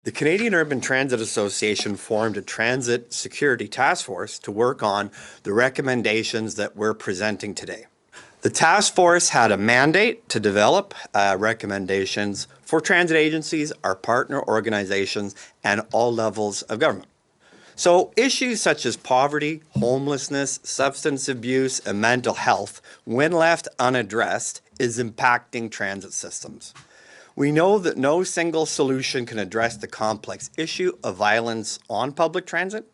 The Canadian Urban Transit Association formed a transit security task force to work on the recommendations that we're presenting today. The task force had a mandate to develop recommendations for transit agencies, our partner organizations, and all levels of government. So issues such as poverty, homelessness, substance abuse, and mental health, when left unaddressed, is impacting transit systems. We know that no single solution can address the complex issue of violence on public transit,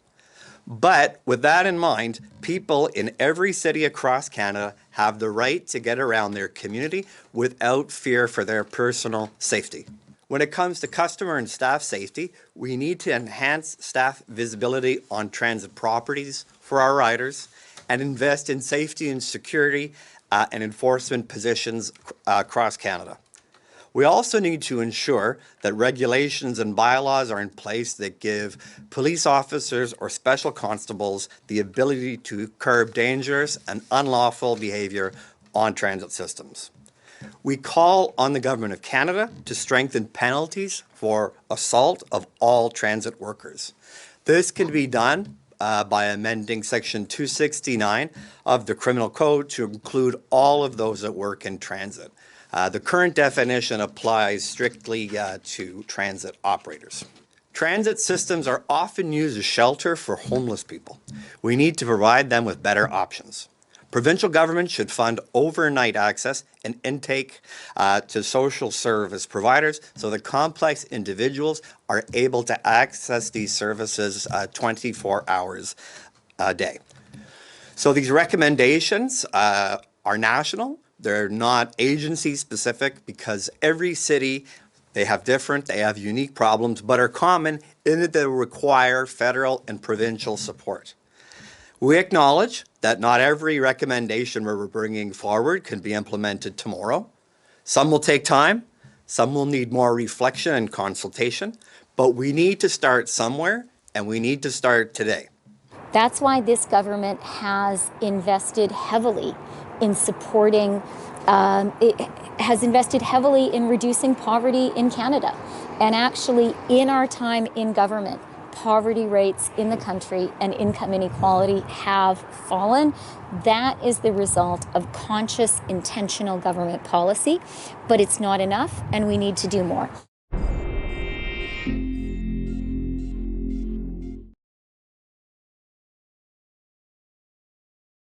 but with that in mind, people in every city across Canada have the right to get around their community without fear for their personal safety. When it comes to customer and staff safety, we need to enhance staff visibility on transit properties for our riders and invest in safety and security and enforcement positions across Canada. We also need to ensure that regulations and bylaws are in place that give police officers or special constables the ability to curb dangerous and unlawful behaviour on transit systems. We call on the Government of Canada to strengthen penalties for assault of all transit workers. This can be done by amending Section 269 of the Criminal Code to include all of those that work in transit. The current definition applies strictly to transit operators. Transit systems are often used as shelter for homeless people. We need to provide them with better options. Provincial government should fund overnight access and intake to social service providers so that complex individuals are able to access these services 24 hours a day. So these recommendations are national. They're not agency specific because every city, they have unique problems, but are common in that they require federal and provincial support. We acknowledge that not every recommendation we're bringing forward can be implemented tomorrow. Some will take time, some will need more reflection and consultation, but we need to start somewhere and we need to start today. That's why this government has invested heavily in supporting, it has invested heavily in reducing poverty in Canada. And actually, in our time in government, poverty rates in the country and income inequality have fallen. That is the result of conscious, intentional government policy, but it's not enough, and we need to do more.